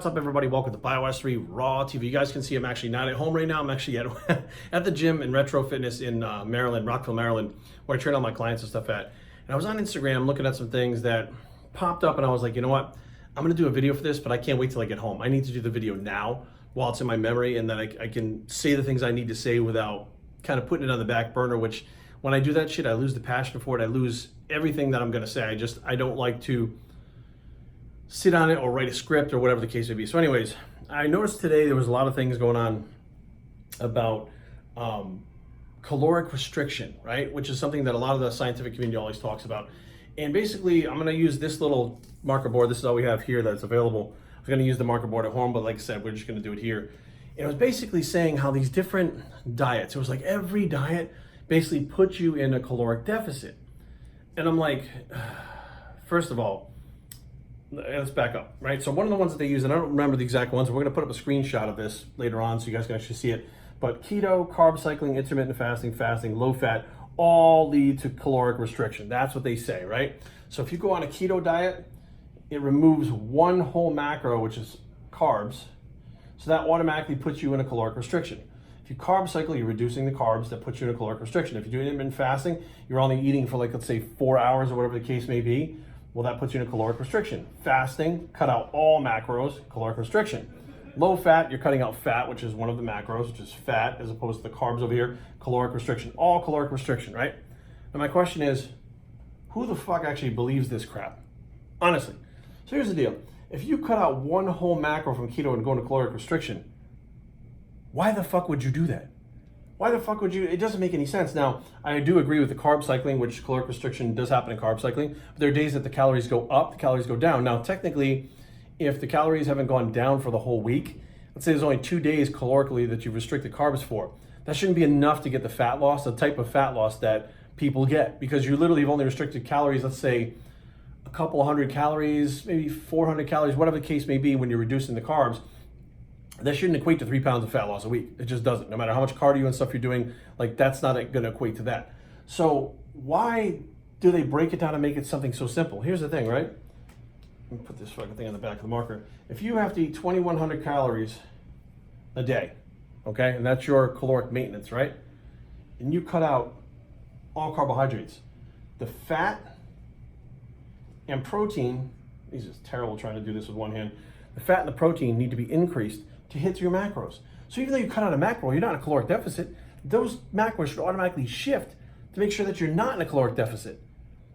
What's up, everybody? Welcome to BioS3 Raw TV. You guys can see I'm actually not at home right now. I'm actually at the gym in Retro Fitness in Maryland, Rockville, Maryland, where I train all my clients and stuff at. And I was on Instagram looking at some things that popped up, and I was like, you know what? I'm going to do a video for this, but I can't wait till I get home. I need to do the video now while it's in my memory, and then I can say the things I need to say without kind of putting it on the back burner, which when I do that shit, I lose the passion for it. I lose everything that I'm going to say. I don't like to sit on it or write a script or whatever the case may be. So anyways, I noticed today there was a lot of things going on about caloric restriction, right? Which is something that a lot of the scientific community always talks about. And basically, I'm gonna use this little marker board. This is all we have here that's available. I was gonna use the marker board at home, but like I said, we're just gonna do it here. And it was basically saying how these different diets, it was like every diet basically puts you in a caloric deficit. And I'm like, first of all, let's back up, right? So one of the ones that they use, and I don't remember the exact ones, we're gonna put up a screenshot of this later on so you guys can actually see it. But keto, carb cycling, intermittent fasting, low fat, all lead to caloric restriction. That's what they say, right? So if you go on a keto diet, it removes one whole macro, which is carbs. So that automatically puts you in a caloric restriction. If you carb cycle, you're reducing the carbs, that puts you in a caloric restriction. If you're doing intermittent fasting, you're only eating for like, let's say 4 hours or whatever the case may be. Well, that puts you in a caloric restriction. Fasting, cut out all macros, caloric restriction. Low fat, you're cutting out fat, which is one of the macros, which is fat, as opposed to the carbs over here, caloric restriction. All caloric restriction, right? And my question is, who the fuck actually believes this crap? Honestly. So here's the deal. If you cut out one whole macro from keto and go into caloric restriction, why the fuck would you do that? Why the fuck would you? It doesn't make any sense. Now, I do agree with the carb cycling, which caloric restriction does happen in carb cycling. But there are days that the calories go up, the calories go down. Now, technically, if the calories haven't gone down for the whole week, let's say there's only 2 days calorically that you've restricted carbs for, that shouldn't be enough to get the fat loss, the type of fat loss that people get, because you literally have only restricted calories, let's say a couple hundred calories, maybe 400 calories, whatever the case may be when you're reducing the carbs. That shouldn't equate to 3 pounds of fat loss a week. It just doesn't. No matter how much cardio and stuff you're doing, like that's not going to equate to that. So why do they break it down and make it something so simple? Here's the thing, right? Let me put this fucking thing on the back of the marker. If you have to eat 2,100 calories a day, okay, and that's your caloric maintenance, right? And you cut out all carbohydrates, the fat and protein, this is terrible trying to do this with one hand, the fat and the protein need to be increased to hit your macros. So even though you cut out a macro, you're not in a caloric deficit, those macros should automatically shift to make sure that you're not in a caloric deficit.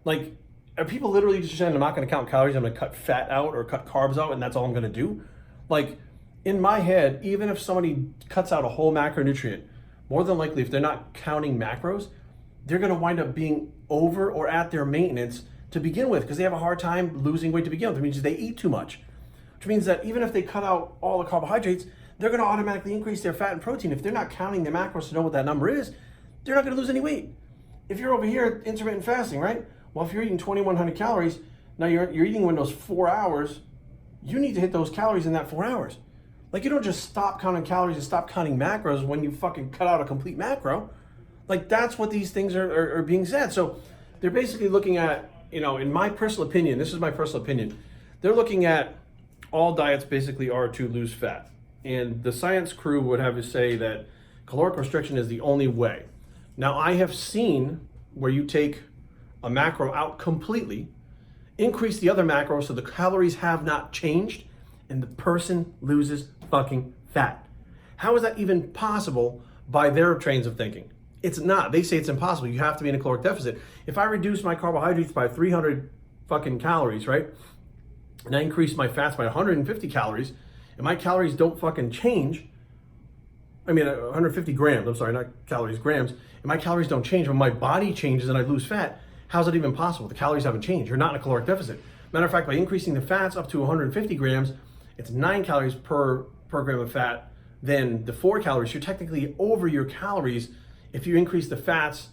Like, are people literally just saying, I'm not gonna count calories, I'm gonna cut fat out or cut carbs out and that's all I'm gonna do? Like, in my head, even if somebody cuts out a whole macronutrient, more than likely, if they're not counting macros, they're gonna wind up being over or at their maintenance to begin with, because they have a hard time losing weight to begin with. It means they eat too much. Which means that even if they cut out all the carbohydrates, they're going to automatically increase their fat and protein. If they're not counting their macros to know what that number is, they're not going to lose any weight. If you're over here intermittent fasting, right? Well, if you're eating 2,100 calories, now your eating window's 4 hours, you need to hit those calories in that 4 hours. Like, you don't just stop counting calories and stop counting macros when you fucking cut out a complete macro. Like, that's what these things are being said. So they're basically looking at, you know, in my personal opinion, this is my personal opinion, they're looking at all diets basically are to lose fat. And the science crew would have you say that caloric restriction is the only way. Now, I have seen where you take a macro out completely, increase the other macro so the calories have not changed, and the person loses fucking fat. How is that even possible by their trains of thinking? It's not. They say it's impossible. You have to be in a caloric deficit. If I reduce my carbohydrates by 300 fucking calories, right? And I increase my fats by 150 calories, and my calories don't fucking change, 150 grams, I'm sorry, not calories, grams, and my calories don't change, when my body changes and I lose fat, how's that even possible? The calories haven't changed. You're not in a caloric deficit. Matter of fact, by increasing the fats up to 150 grams, it's 9 calories per gram of fat, then the 4 calories, you're technically over your calories if you increase the fats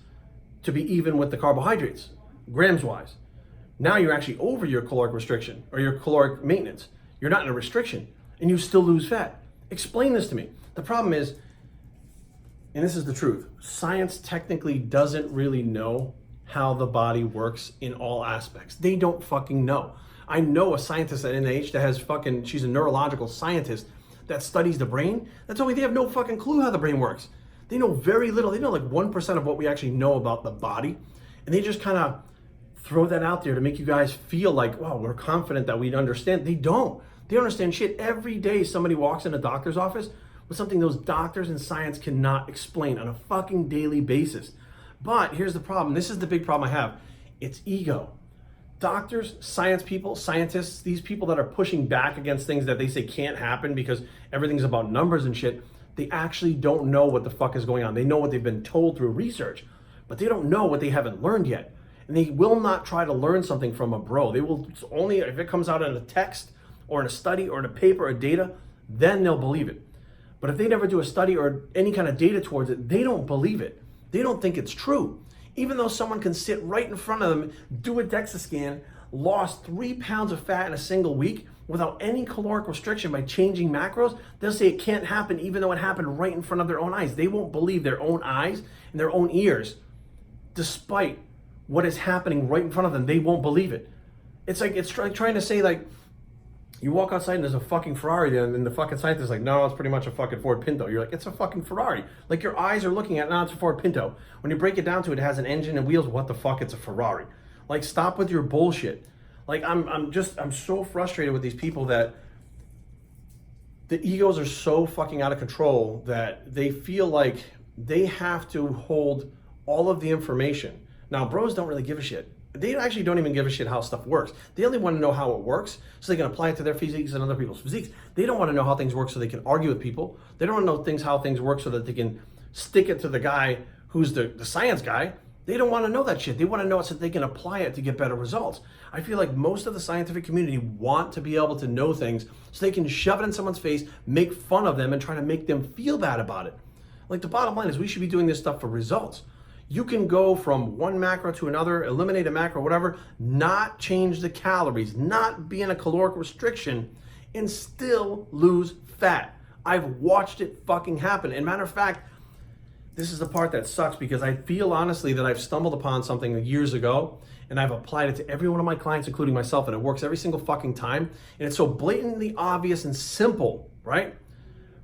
to be even with the carbohydrates, grams-wise. Now you're actually over your caloric restriction or your caloric maintenance. You're not in a restriction and you still lose fat. Explain this to me. The problem is, and this is the truth, science technically doesn't really know how the body works in all aspects. They don't fucking know. I know a scientist at NIH that has she's a neurological scientist that studies the brain. That's only, they have no fucking clue how the brain works. They know very little. They know like 1% of what we actually know about the body. And they just kind of throw that out there to make you guys feel like, wow, we're confident that we understand. They don't. They understand shit. Every day somebody walks in a doctor's office with something those doctors and science cannot explain on a fucking daily basis. But here's the problem. This is the big problem I have. It's ego. Doctors, science people, scientists, these people that are pushing back against things that they say can't happen because everything's about numbers and shit, they actually don't know what the fuck is going on. They know what they've been told through research, but they don't know what they haven't learned yet. And they will not try to learn something from a bro. They will only, if it comes out in a text or in a study or in a paper or data, then they'll believe it. But if they never do a study or any kind of data towards it, they don't believe it. They don't think it's true. Even though someone can sit right in front of them, do a DEXA scan, lost 3 pounds of fat in a single week without any caloric restriction by changing macros, they'll say it can't happen even though it happened right in front of their own eyes. They won't believe their own eyes and their own ears. Despite what is happening right in front of them, they won't believe it. It's like trying to say like, you walk outside and there's a fucking Ferrari there, and the fucking scientist is like, no, it's pretty much a fucking Ford Pinto. You're like, it's a fucking Ferrari. Like your eyes are looking at, no, it's a Ford Pinto. When you break it down to it, it has an engine and wheels. What the fuck? It's a Ferrari. Like, stop with your bullshit. Like, I'm so frustrated with these people that the egos are so fucking out of control that they feel like they have to hold all of the information. Now, bros don't really give a shit. They actually don't even give a shit how stuff works. They only want to know how it works so they can apply it to their physiques and other people's physiques. They don't want to know how things work so they can argue with people. They don't want to know how things work so that they can stick it to the guy who's the science guy. They don't want to know that shit. They want to know it so that they can apply it to get better results. I feel like most of the scientific community want to be able to know things so they can shove it in someone's face, make fun of them, and try to make them feel bad about it. Like, the bottom line is we should be doing this stuff for results. You can go from one macro to another, eliminate a macro, whatever, not change the calories, not be in a caloric restriction, and still lose fat. I've watched it fucking happen. And matter of fact, this is the part that sucks because I feel honestly that I've stumbled upon something years ago and I've applied it to every one of my clients, including myself, and it works every single fucking time. And it's so blatantly obvious and simple, right?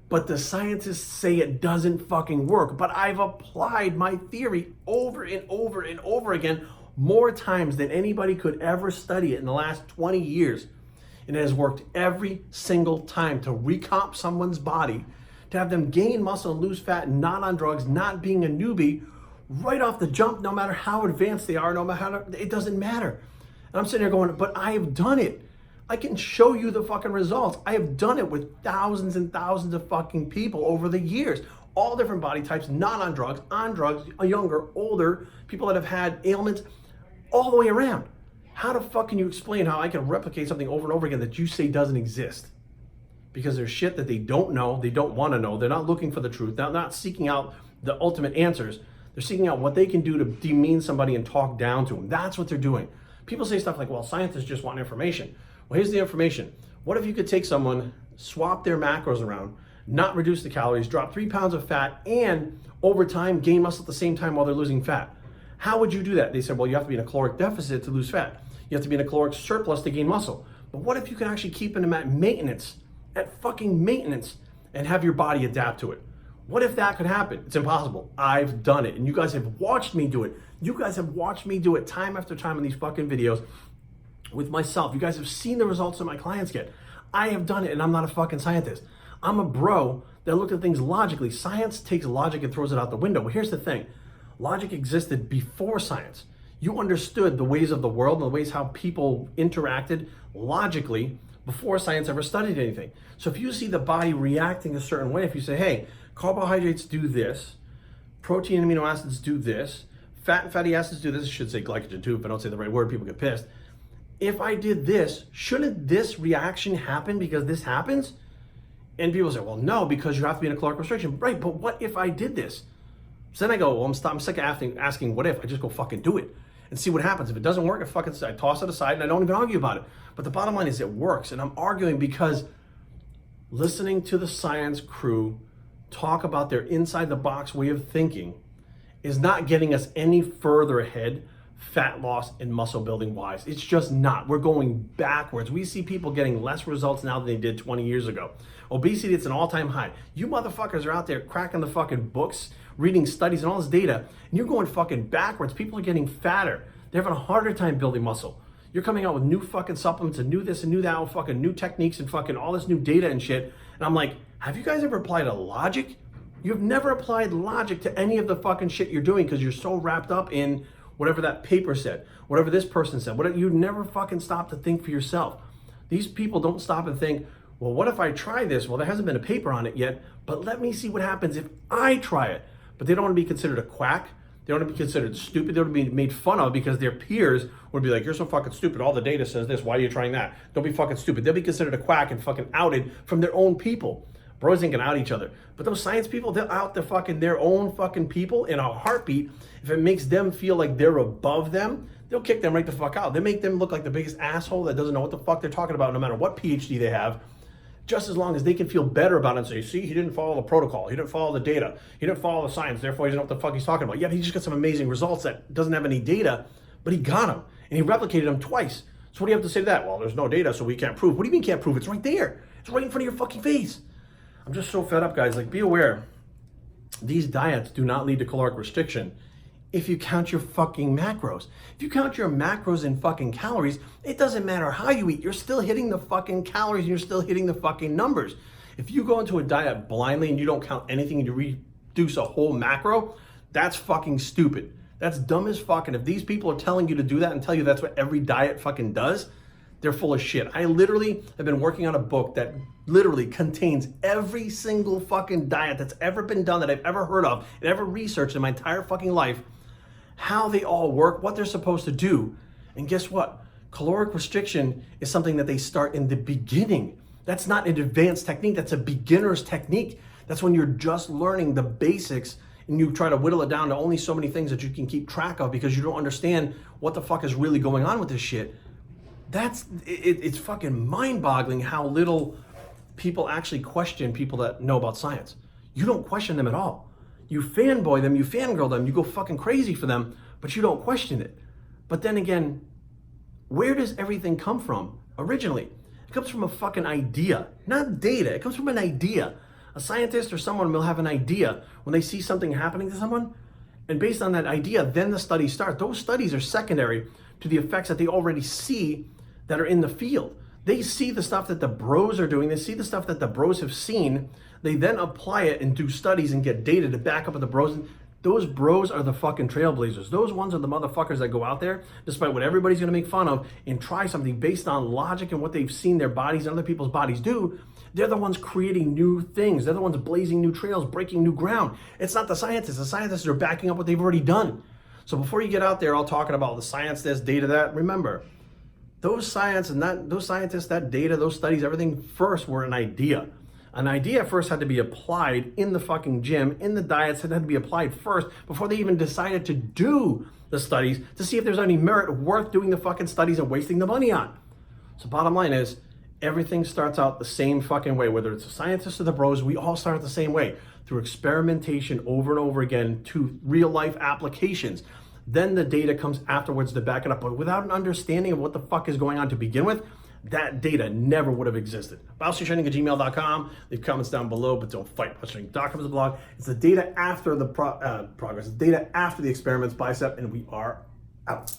But the scientists say it doesn't fucking work. But I've applied my theory over and over and over again, more times than anybody could ever study it in the last 20 years. And it has worked every single time to recomp someone's body, to have them gain muscle and lose fat, not on drugs, not being a newbie, right off the jump, no matter how advanced they are, no matter how, it doesn't matter. And I'm sitting there going, but I've done it. I can show you the fucking results. I have done it with thousands and thousands of fucking people over the years. All different body types, not on drugs, younger, older, people that have had ailments, all the way around. How the fuck can you explain how I can replicate something over and over again that you say doesn't exist? Because there's shit that they don't know, they don't want to know, they're not looking for the truth, they're not seeking out the ultimate answers. They're seeking out what they can do to demean somebody and talk down to them. That's what they're doing. People say stuff like, well, scientists just want information. Well, here's the information. What if you could take someone, swap their macros around, not reduce the calories, drop 3 pounds of fat, and over time gain muscle at the same time while they're losing fat? How would you do that? They said, well, you have to be in a caloric deficit to lose fat. You have to be in a caloric surplus to gain muscle. But what if you can actually keep them at maintenance, at fucking maintenance, and have your body adapt to it? What if that could happen? It's impossible. I've done it, and you guys have watched me do it. You guys have watched me do it time after time in these fucking videos with myself. You guys have seen the results that my clients get. I have done it, and I'm not a fucking scientist. I'm a bro that looked at things logically. Science takes logic and throws it out the window. But here's the thing. Logic existed before science. You understood the ways of the world and the ways how people interacted logically before science ever studied anything. So if you see the body reacting a certain way, if you say, hey, carbohydrates do this, protein and amino acids do this, fat and fatty acids do this, I should say glycogen too, if I don't say the right word, people get pissed. If I did this, shouldn't this reaction happen because this happens? And people say, well, no, because you have to be in a caloric restriction. Right, but what if I did this? So then I go, well, I'm sick of asking what if. I just go fucking do it and see what happens. If it doesn't work, I toss it aside and I don't even argue about it. But the bottom line is it works. And I'm arguing because listening to the science crew talk about their inside the box way of thinking is not getting us any further ahead. fat loss and muscle building wise. It's just not. We're going backwards. We see people getting less results now than they did 20 years ago. Obesity, it's an all-time high. You motherfuckers are out there cracking the fucking books, reading studies and all this data, and you're going fucking backwards. People are getting fatter. They're having a harder time building muscle. You're coming out with new fucking supplements and new this and new that, fucking new techniques and fucking all this new data and shit. And I'm like, have you guys ever applied a logic? You've never applied logic to any of the fucking shit you're doing because you're so wrapped up in whatever that paper said, whatever this person said, whatever. You never fucking stop to think for yourself. These people don't stop and think, well, what if I try this? Well, there hasn't been a paper on it yet, but let me see what happens if I try it. But they don't want to be considered a quack. They don't want to be considered stupid. They don't want to be made fun of because their peers would be like, you're so fucking stupid. All the data says this. Why are you trying that? Don't be fucking stupid. They'll be considered a quack and fucking outed from their own people. Bros ain't gonna out each other. But those science people, they'll out their own fucking people in a heartbeat. If it makes them feel like they're above them, they'll kick them right the fuck out. They make them look like the biggest asshole that doesn't know what the fuck they're talking about no matter what PhD they have, just as long as they can feel better about it and say, see, he didn't follow the protocol, he didn't follow the data, he didn't follow the science, therefore he doesn't know what the fuck he's talking about. Yeah, but he just got some amazing results that doesn't have any data, but he got them, and he replicated them twice. So what do you have to say to that? Well, there's no data, so we can't prove. What do you mean can't prove? It's right there. It's right in front of your fucking face. I'm just so fed up, guys. Like, be aware, these diets do not lead to caloric restriction if you count your fucking macros. If you count your macros in fucking calories, it doesn't matter how you eat. You're still hitting the fucking calories and you're still hitting the fucking numbers. If you go into a diet blindly and you don't count anything and you reduce a whole macro, that's fucking stupid. That's dumb as fuck. And if these people are telling you to do that and tell you that's what every diet fucking does, they're full of shit. I literally have been working on a book that literally contains every single fucking diet that's ever been done, that I've ever heard of and ever researched in my entire fucking life, how they all work, what they're supposed to do. And guess what? Caloric restriction is something that they start in the beginning. That's not an advanced technique, that's a beginner's technique. That's when you're just learning the basics and you try to whittle it down to only so many things that you can keep track of because you don't understand what the fuck is really going on with this shit. It's fucking mind-boggling how little people actually question people that know about science. You don't question them at all. You fanboy them, you fangirl them, you go fucking crazy for them, but you don't question it. But then again, where does everything come from originally? It comes from a fucking idea, not data. It comes from an idea. A scientist or someone will have an idea when they see something happening to someone, and based on that idea, then the studies start. Those studies are secondary to the effects that they already see that are in the field. They see the stuff that the bros are doing. They see the stuff that the bros have seen. They then apply it and do studies and get data to back up what the bros. Those bros are the fucking trailblazers. Those ones are the motherfuckers that go out there, despite what everybody's gonna make fun of, and try something based on logic and what they've seen their bodies and other people's bodies do. They're the ones creating new things. They're the ones blazing new trails, breaking new ground. It's not the scientists. The scientists are backing up what they've already done. So before you get out there all talking about the science, this, data, that, remember, those scientists, that data, those studies, everything first were an idea. An idea first had to be applied in the fucking gym, in the diets, it had to be applied first before they even decided to do the studies to see if there's any merit worth doing the fucking studies and wasting the money on. So bottom line is, everything starts out the same fucking way, whether it's the scientists or the bros, we all start out the same way, through experimentation over and over again to real life applications. Then the data comes afterwards to back it up. But without an understanding of what the fuck is going on to begin with, that data never would have existed. BioStrengthTraining@gmail.com. Leave comments down below, but don't fight. BioStrength.com is the blog. It's the data after the progress. It's data after the experiments, bicep, and we are out.